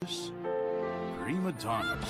Prima donnas.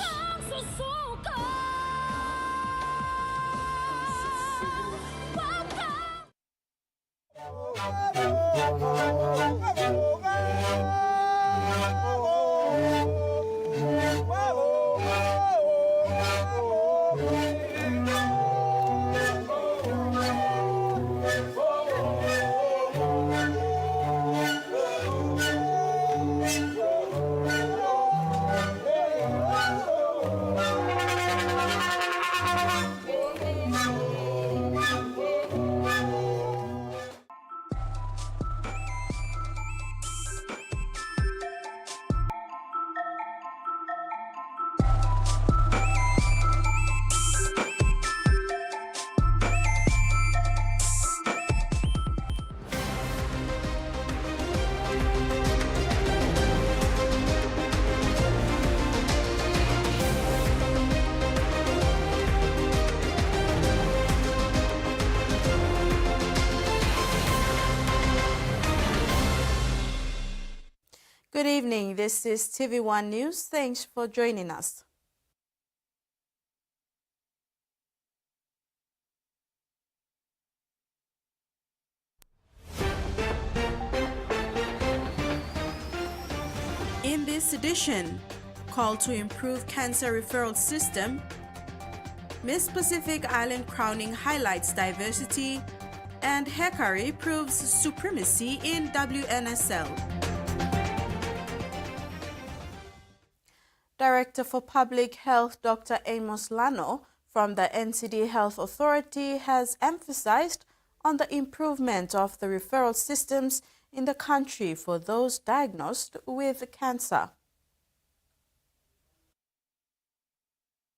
Good evening, this is Tvwan News. Thanks for joining us. In this edition, call to improve cancer referral system, Miss Pacific Island crowning highlights diversity, and Hekari proves supremacy in WNSL. Director for Public Health Dr. Amos Lano from the NCD Health Authority has emphasized on the improvement of the referral systems in the country for those diagnosed with cancer.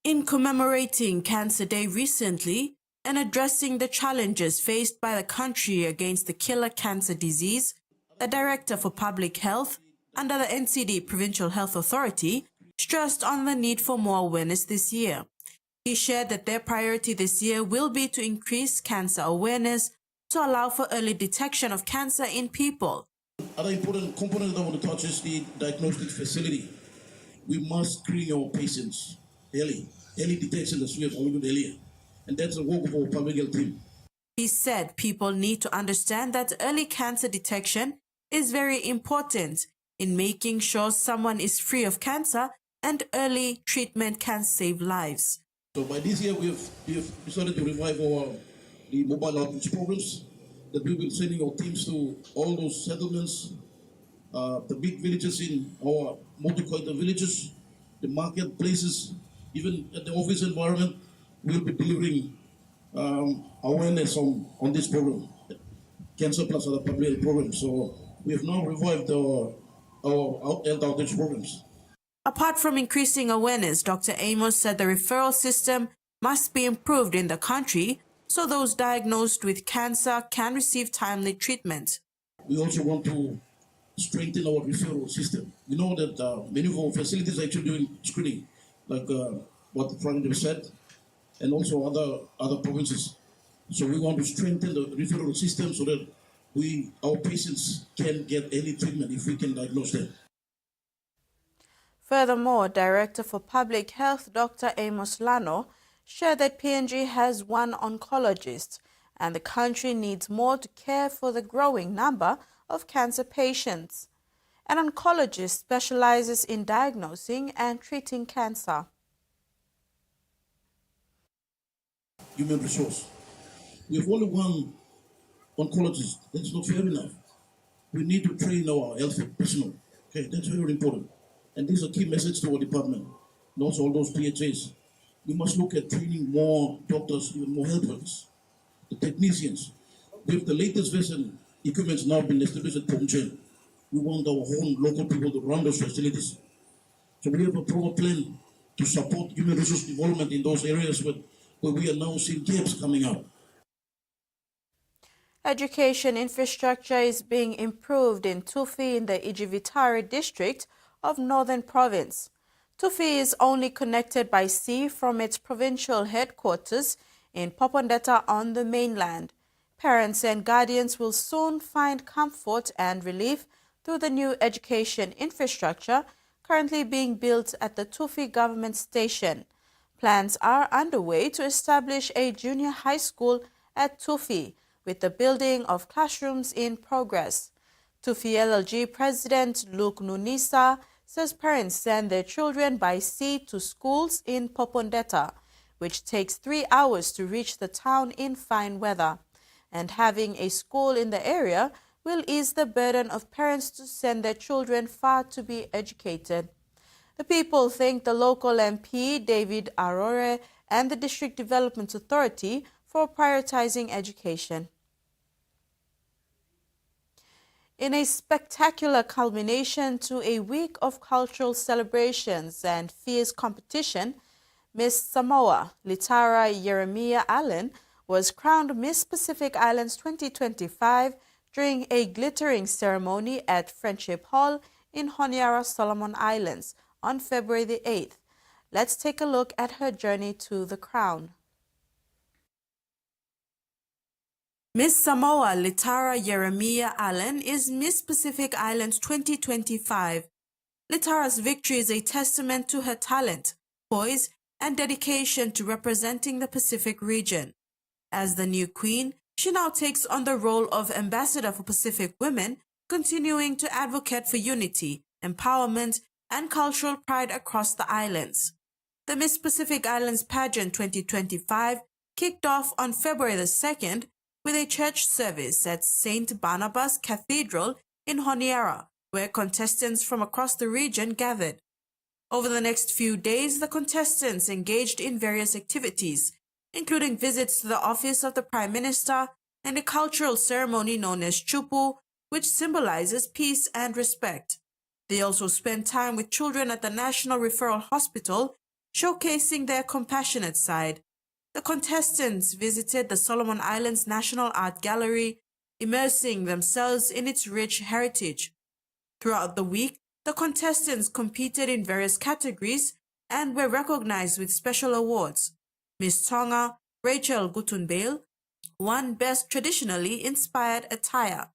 In commemorating Cancer Day recently and addressing the challenges faced by the country against the killer cancer disease, the Director for Public Health under the NCD Provincial Health Authority stressed on the need for more awareness this year. He shared that their priority this year will be to increase cancer awareness to allow for early detection of cancer in people. Other important component I want to touch is the diagnostic facility. We must screen our patients early detection as we have alluded earlier. And that's the work of our public health team. He said people need to understand that early cancer detection is very important in making sure someone is free of cancer, and early treatment can save lives. So by this year, we have decided to revive the mobile outreach programs that we will be sending our teams to all those settlements, the big villages in our multicultural villages, the marketplaces, even at the office environment. We'll be delivering awareness on this program, Cancer Plus other public health programs. So we have now revived our health outreach programs. Apart from increasing awareness, Dr. Amos said the referral system must be improved in the country so those diagnosed with cancer can receive timely treatment. We also want to strengthen our referral system. We know that many of our facilities are actually doing screening, like what the Prime Minister said, and also other provinces. So we want to strengthen the referral system so that our patients can get early treatment if we can diagnose them. Furthermore, Director for Public Health Dr. Amos Lano shared that PNG has one oncologist and the country needs more to care for the growing number of cancer patients. An oncologist specializes in diagnosing and treating cancer. Human resource. We have only one oncologist. That's not fair enough. We need to train our health personnel. Okay, that's very important. And this is a key message to our department, and also all those PHAs. We must look at training more doctors, even more health workers, the technicians. With the latest vessel equipment now been established at Pongchen, we want our own local people to run those facilities. So we have a proper plan to support human resource development in those areas where we are now seeing gaps coming up. Education infrastructure is being improved in Tufi in the Ijivitari district of Northern Province. Tufi is only connected by sea from its provincial headquarters in Popondetta on the mainland. Parents and guardians will soon find comfort and relief through the new education infrastructure currently being built at the Tufi government station. Plans are underway to establish a junior high school at Tufi, with the building of classrooms in progress. Tufi LLG President Luke Nunisa says parents send their children by sea to schools in Popondetta, which takes 3 hours to reach the town in fine weather. And having a school in the area will ease the burden of parents to send their children far to be educated. The people thank the local MP, David Arore, and the District Development Authority for prioritizing education. In a spectacular culmination to a week of cultural celebrations and fierce competition, Miss Samoa Litara Yeremia Allen was crowned Miss Pacific Islands 2025 during a glittering ceremony at Friendship Hall in Honiara, Solomon Islands on February the 8th. Let's take a look at her journey to the crown. Miss Samoa Litara Yeremia Allen is Miss Pacific Islands 2025. Litara's victory is a testament to her talent, poise, and dedication to representing the Pacific region. As the new queen, she now takes on the role of Ambassador for Pacific Women, continuing to advocate for unity, empowerment, and cultural pride across the islands. The Miss Pacific Islands pageant 2025 kicked off on February the 2nd with a church service at St. Barnabas Cathedral in Honiara, where contestants from across the region gathered. Over the next few days, the contestants engaged in various activities, including visits to the office of the Prime Minister and a cultural ceremony known as Chupu, which symbolizes peace and respect. They also spent time with children at the National Referral Hospital, showcasing their compassionate side. The contestants visited the Solomon Islands National Art Gallery, immersing themselves in its rich heritage. Throughout the week, the contestants competed in various categories and were recognized with special awards. Miss Tonga, Rachel Gutunbale, won Best Traditionally Inspired Attire,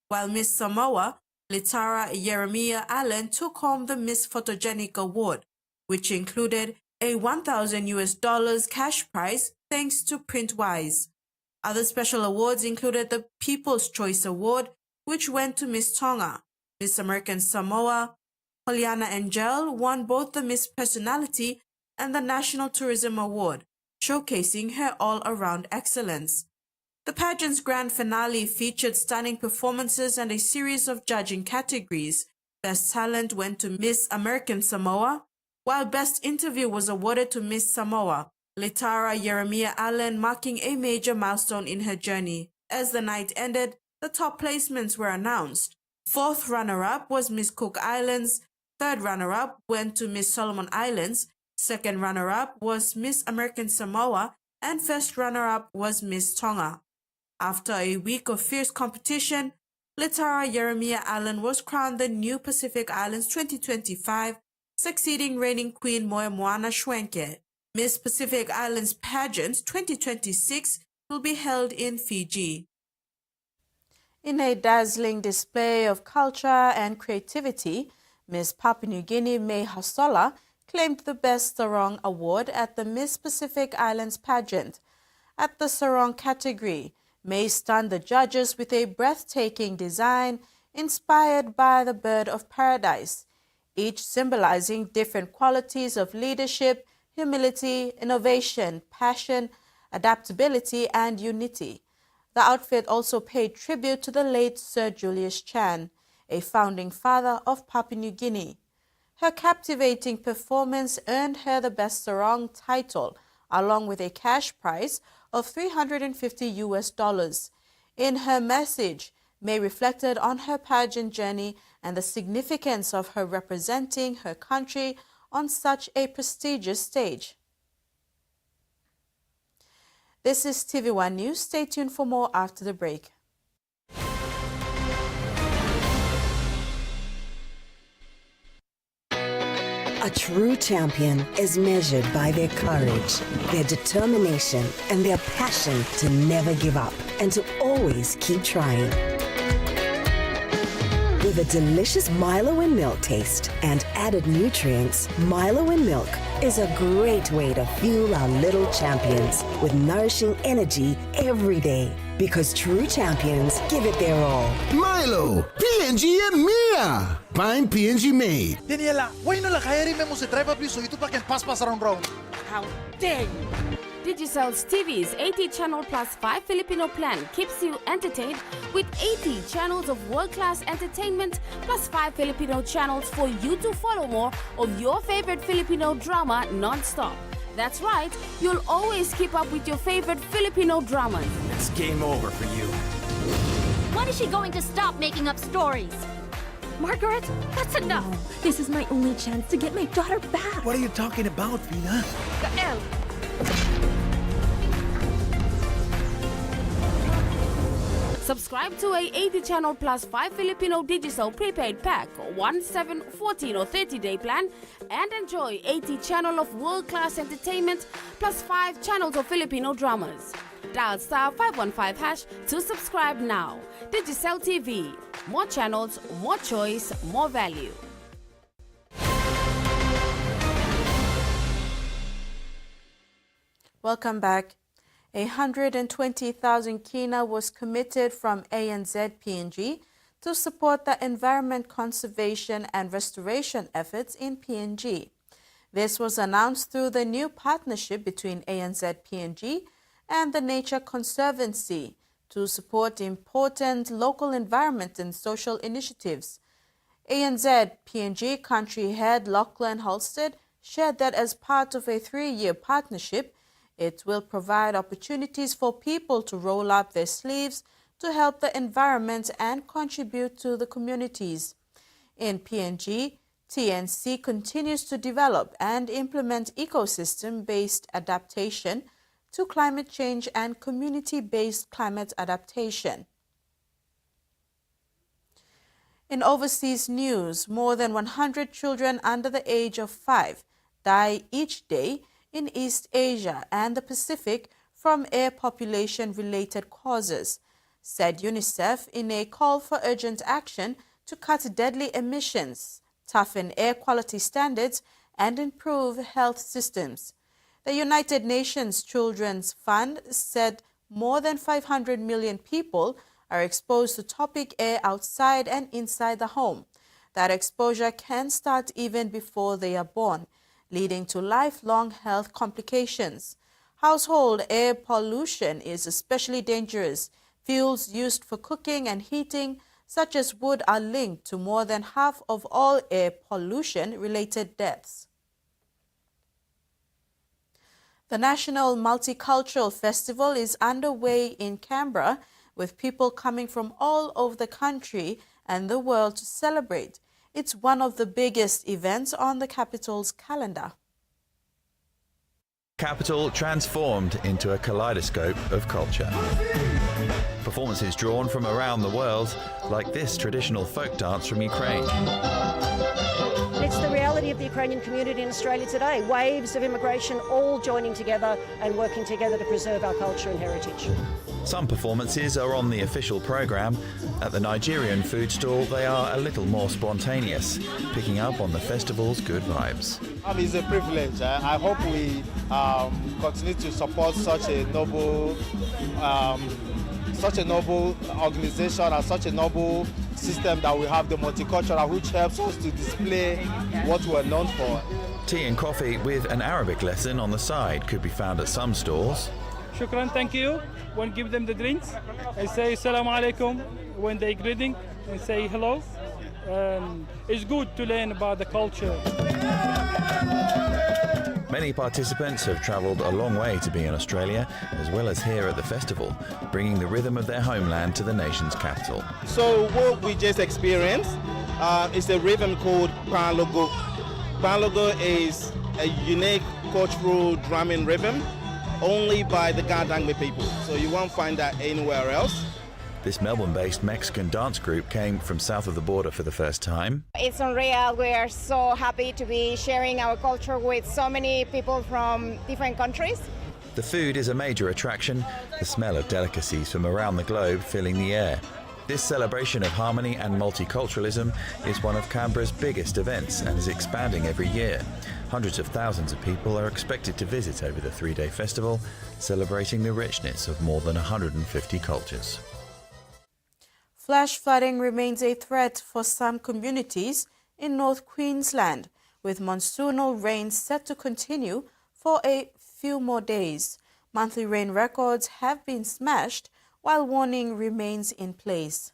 while Miss Samoa, Litara Yeremia Allen, took home the Miss Photogenic Award, which included a $1,000 cash prize thanks to Printwise. Other special awards included the People's Choice Award, which went to Miss Tonga. Miss American Samoa, Juliana Angel, won both the Miss Personality and the National Tourism Award, showcasing her all-around excellence. The pageant's grand finale featured stunning performances and a series of judging categories. Best Talent went to Miss American Samoa, while Best Interview was awarded to Miss Samoa, Litara Yeremia Allen, marking a major milestone in her journey. As the night ended, the top placements were announced. Fourth runner-up was Miss Cook Islands, third runner-up went to Miss Solomon Islands, second runner-up was Miss American Samoa, and first runner-up was Miss Tonga. After a week of fierce competition, Litara Yeremia Allen was crowned the new Pacific Islands 2025, succeeding reigning Queen Moana Schwenke. Miss Pacific Islands Pageant 2026 will be held in Fiji. In a dazzling display of culture and creativity, Miss Papua New Guinea May Hasola claimed the Best Sarong Award at the Miss Pacific Islands pageant. At the Sarong category, May stunned the judges with a breathtaking design inspired by the bird of paradise, each symbolizing different qualities of leadership, humility, innovation, passion, adaptability, and unity. The outfit also paid tribute to the late Sir Julius Chan, a founding father of Papua New Guinea. Her captivating performance earned her the Best Sarong title, along with a cash prize of $350. In her message, May reflected on her pageant journey and the significance of her representing her country on such a prestigious stage. This is Tvwan News. Stay tuned for more after the break. A true champion is measured by their courage, their determination, and their passion to never give up and to always keep trying. With a delicious Milo and milk taste and added nutrients, Milo and milk is a great way to fuel our little champions with nourishing energy every day. Because true champions give it their all. Milo, PNG é minha! Pine PNG made. Daniela, why no la kaya rin mo si drive up so ito pa can pass around round? How dare you! Digicel's TV's 80 channel plus 5 Filipino plan keeps you entertained with 80 channels of world-class entertainment plus 5 Filipino channels for you to follow more of your favorite Filipino drama non-stop. That's right, you'll always keep up with your favorite Filipino dramas. It's game over for you. When is she going to stop making up stories? Margaret, that's enough. This is my only chance to get my daughter back. What are you talking about, Vina? Gael. Subscribe to a 80 channel plus 5 Filipino Digicel prepaid pack, 1, 7, 14 or 30-day plan, and enjoy 80 channel of world-class entertainment plus 5 channels of Filipino dramas. Dial star 515 hash to subscribe now. Digicel TV. More channels, more choice, more value. Welcome back. 120,000 kina was committed from ANZ PNG to support the environment conservation and restoration efforts in PNG. This was announced through the new partnership between ANZ PNG and the Nature Conservancy to support important local environment and social initiatives. ANZ PNG country head Lachlan Halstead shared that as part of a 3-year partnership, it will provide opportunities for people to roll up their sleeves to help the environment and contribute to the communities. In PNG, TNC continues to develop and implement ecosystem-based adaptation to climate change and community-based climate adaptation. In overseas news, more than 100 children under the age of 5 die each day in East Asia and the Pacific from air population-related causes, said UNICEF in a call for urgent action to cut deadly emissions, toughen air quality standards, and improve health systems. The United Nations Children's Fund said more than 500 million people are exposed to toxic air outside and inside the home. That exposure can start even before they are born, leading to lifelong health complications. Household air pollution is especially dangerous. Fuels used for cooking and heating, such as wood, are linked to more than half of all air pollution-related deaths. The National Multicultural Festival is underway in Canberra, with people coming from all over the country and the world to celebrate. It's one of the biggest events on the capital's calendar. Capital transformed into a kaleidoscope of culture. Performances drawn from around the world, like this traditional folk dance from Ukraine. It's the reality of the Ukrainian community in Australia today. Waves of immigration all joining together and working together to preserve our culture and heritage. Some performances are on the official programme. At the Nigerian food stall, they are a little more spontaneous, picking up on the festival's good vibes. It's a privilege. I hope we continue to support such a noble organization and such a noble system that we have, the multicultural, which helps us to display what we're known for. Tea and coffee with an Arabic lesson on the side could be found at some stores. Shukran, thank you. When give them the drinks, I say Assalamu alaikum. When they greeting, I say hello. It's good to learn about the culture. Many participants have travelled a long way to be in Australia, as well as here at the festival, bringing the rhythm of their homeland to the nation's capital. So what we just experienced is a rhythm called Panlogo. Panlogo is a unique cultural drumming rhythm only by the Gandangme people, so you won't find that anywhere else. This Melbourne-based Mexican dance group came from south of the border for the first time. It's unreal. We are so happy to be sharing our culture with so many people from different countries. The food is a major attraction, the smell of delicacies from around the globe filling the air. This celebration of harmony and multiculturalism is one of Canberra's biggest events and is expanding every year. Hundreds of thousands of people are expected to visit over the three-day festival, celebrating the richness of more than 150 cultures. Flash flooding remains a threat for some communities in North Queensland, with monsoonal rains set to continue for a few more days. Monthly rain records have been smashed, while warning remains in place.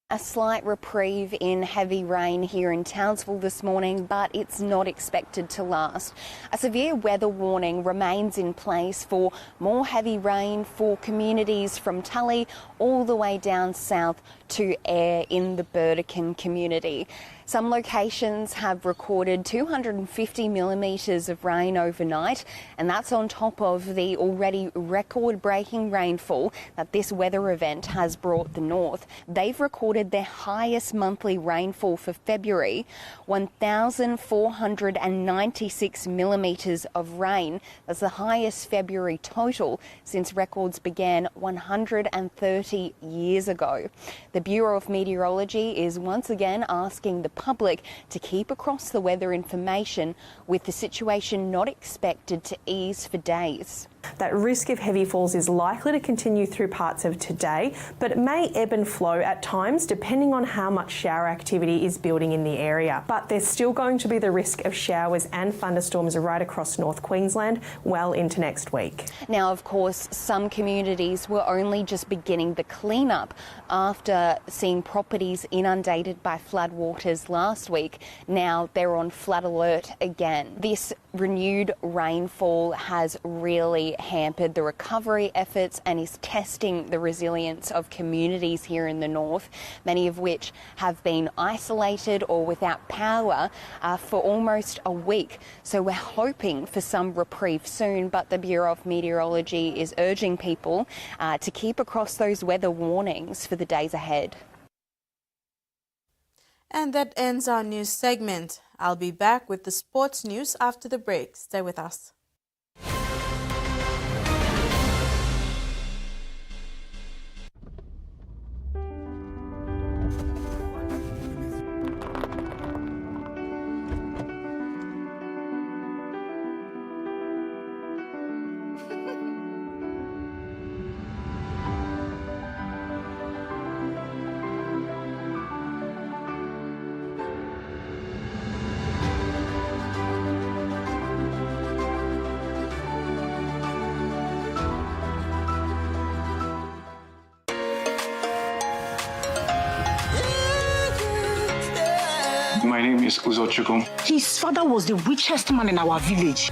A slight reprieve in heavy rain here in Townsville this morning, but it's not expected to last. A severe weather warning remains in place for more heavy rain for communities from Tully all the way down south to Ayr in the Burdekin community. Some locations have recorded 250 millimetres of rain overnight, and that's on top of the already record-breaking rainfall that this weather event has brought the north. They've recorded their highest monthly rainfall for February, 1,496 millimetres of rain. That's the highest February total since records began 130 years ago. The Bureau of Meteorology is once again asking the public to keep across the weather information, with the situation not expected to ease for days. That risk of heavy falls is likely to continue through parts of today, but it may ebb and flow at times depending on how much shower activity is building in the area. But there's still going to be the risk of showers and thunderstorms right across North Queensland well into next week. Now, of course, some communities were only just beginning the clean-up after seeing properties inundated by floodwaters last week. Now they're on flood alert again. This renewed rainfall has really hampered the recovery efforts and is testing the resilience of communities here in the north, many of which have been isolated or without power for almost a week. So we're hoping for some reprieve soon, but the Bureau of Meteorology is urging people to keep across those weather warnings for the days ahead. And that ends our news segment. I'll be back with the sports news after the break. Stay with us. My name is Uzochukwu. His father was the richest man in our village.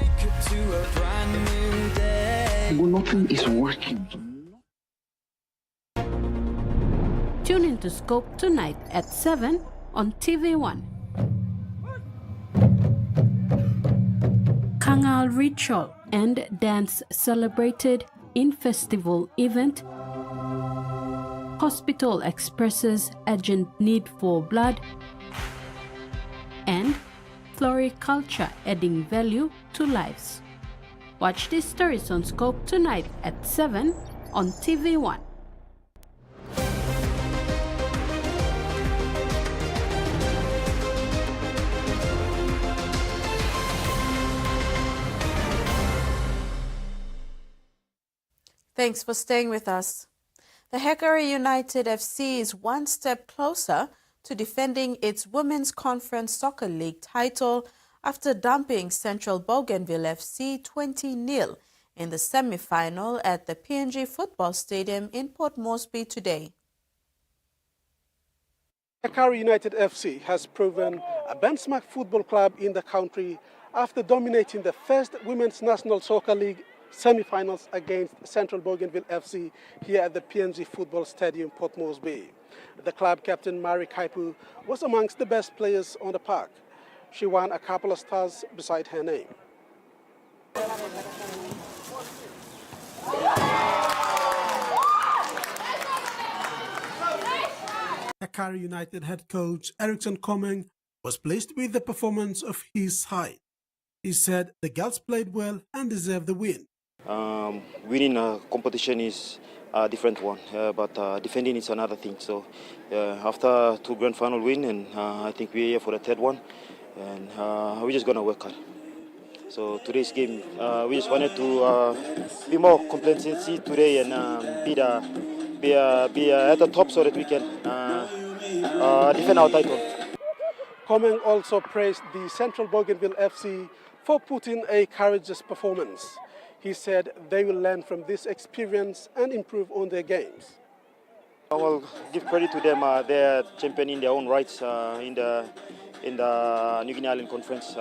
Nothing is working. Tune into Scope tonight at 7 on Tvwan. Kangal ritual and dance celebrated in festival event. Hospital expresses urgent need for blood. And floriculture adding value to lives. Watch these stories on Scope tonight at 7 on Tvwan. Thanks for staying with us. The Hickory United FC is one step closer to defending its Women's Conference Soccer League title after dumping Central Bougainville FC 20-0 in the semi-final at the PNG Football Stadium in Port Moresby today. Hickory United FC has proven a benchmark football club in the country after dominating the first Women's National Soccer League semi-finals against Central Bougainville FC here at the PNG Football Stadium, Port Moresby. The club captain, Mari Kaipu, was amongst the best players on the park. She won a couple of stars beside her name. Hickory United head coach Erickson Coming was pleased with the performance of his side. He said the girls played well and deserved the win. Winning a competition is a different one, but defending is another thing. So after 2 grand final win, and I think we're here for the 3rd one, and we're just gonna work hard. So today's game, we just wanted to be more complacency today and be at the top so that we can defend our title. Coming also praised the Central Bougainville FC for putting a courageous performance. He said they will learn from this experience and improve on their games. I will give credit to them. They're champion in their own rights in the New Guinea Island Conference.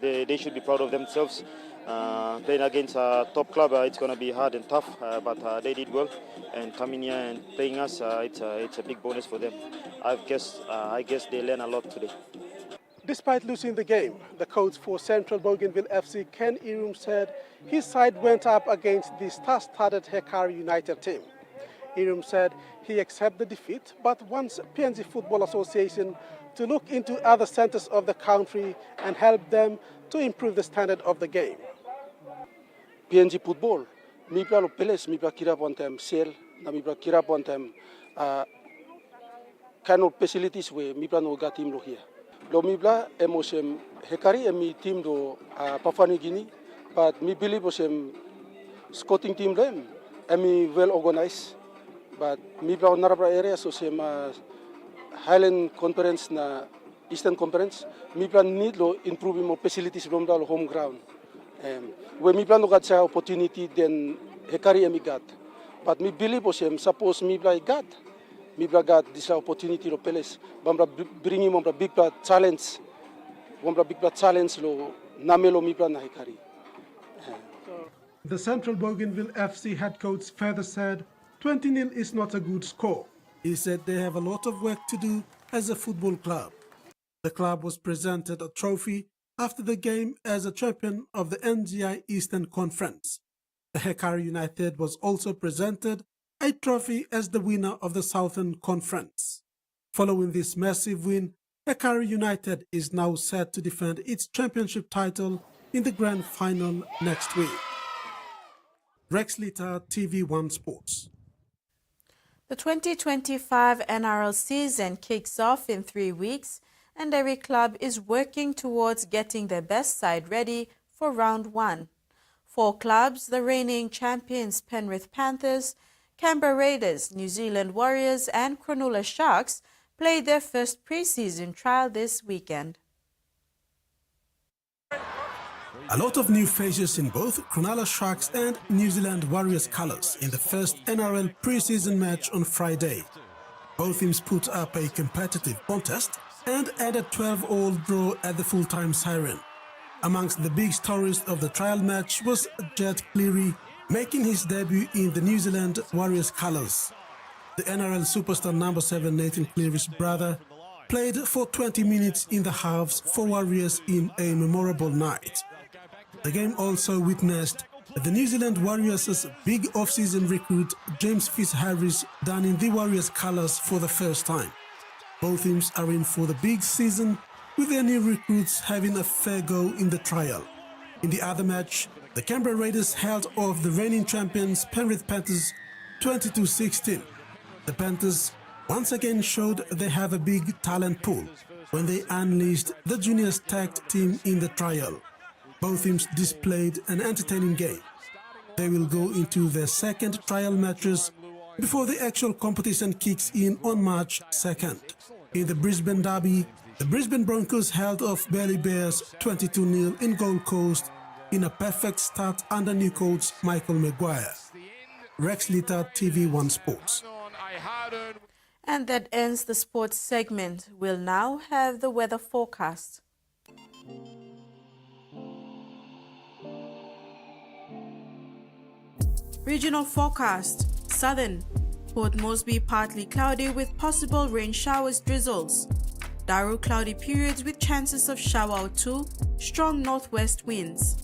They should be proud of themselves. Playing against a top club, it's going to be hard and tough, but they did well. And coming here and playing us, it's a big bonus for them. I guess they learn a lot today. Despite losing the game, the coach for Central Bougainville FC, Ken Irum, said his side went up against the star-studded Hekari United team. Irum said he accepted the defeat, but wants PNG Football Association to look into other centers of the country and help them to improve the standard of the game. PNG Football, mi lo peles, mi kira pontem sel, na mi kira pontem kind of facilities we mi no ga team lo here. Lo mi emosem Hekari emi team do Papua New Guinea, but mi believe osem scouting team them emi well organized, but mi narabra area so sem Highland Conference na Eastern Conference, mi need lo improve mo facilities from the home ground. When mi no got sa opportunity then Hekari emi got, but mi believe osem suppose mi got. Mi got this opportunity to peles. Bambra bringing bambra big challenge. Bambra big challenge lo namelo mi na Hekari. The Central Bougainville FC head coach further said 20-0 is not a good score. He said they have a lot of work to do as a football club. The club was presented a trophy after the game as a champion of the NGI Eastern Conference. The Hekari United was also presented a trophy as the winner of the Southern Conference. Following this massive win, Hekari United is now set to defend its championship title in the grand final next week. Rex Litter, TV1 Sports. The 2025 NRL season kicks off in 3 weeks, and every club is working towards getting their best side ready for round 1. 4 clubs, the reigning champions Penrith Panthers, Canberra Raiders, New Zealand Warriors and Cronulla Sharks played their first preseason trial this weekend. A lot of new faces in both Cronulla Sharks and New Zealand Warriors colours in the first NRL preseason match on Friday. Both teams put up a competitive contest and added 12-all draw at the full-time siren. Amongst the big stories of the trial match was Jet Cleary making his debut in the New Zealand Warriors colours. The NRL superstar number 7 Nathan Cleary's brother played for 20 minutes in the halves for Warriors in a memorable night. The game also witnessed the New Zealand Warriors' big off-season recruit James Fitzharris donning the Warriors colours for the first time. Both teams are in for the big season, with their new recruits having a fair go in the trial. In the other match, the Canberra Raiders held off the reigning champions Penrith Panthers 22-16. The Panthers once again showed they have a big talent pool when they unleashed the junior stacked team in the trial. Both teams displayed an entertaining game. They will go into their second trial matches before the actual competition kicks in on March 2nd. In the Brisbane Derby, the Brisbane Broncos held off Burleigh Bears 22-0 in Gold Coast in a perfect start under new coach Michael Maguire. Rex Litter, TV1 Sports. And that ends the sports segment. We'll now have the weather forecast. Regional forecast. Southern. Port Moresby partly cloudy with possible rain showers, drizzles. Daru cloudy periods with chances of shower or 2, strong northwest winds.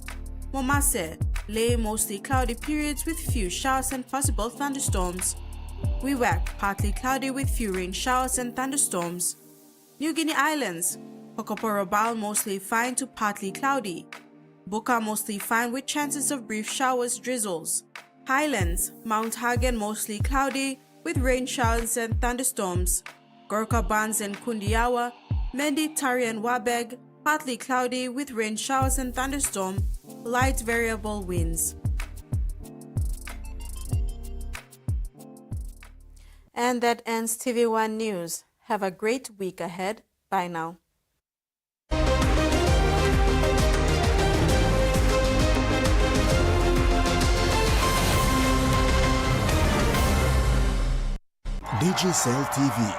Momase, Lay mostly cloudy periods with few showers and possible thunderstorms. Wewak, partly cloudy with few rain showers and thunderstorms. New Guinea Islands, Kokoporobal mostly fine to partly cloudy. Buka mostly fine with chances of brief showers, drizzles. Highlands, Mount Hagen mostly cloudy with rain showers and thunderstorms. Gorka Bans and Kundiawa, Mendi, Tari and Wabeg, partly cloudy with rain showers and thunderstorm, light variable winds. And that ends TV1 News. Have a great week ahead. Bye now. Digicel TV,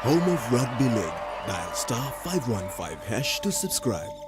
home of Rugby League. Dial *515# to subscribe.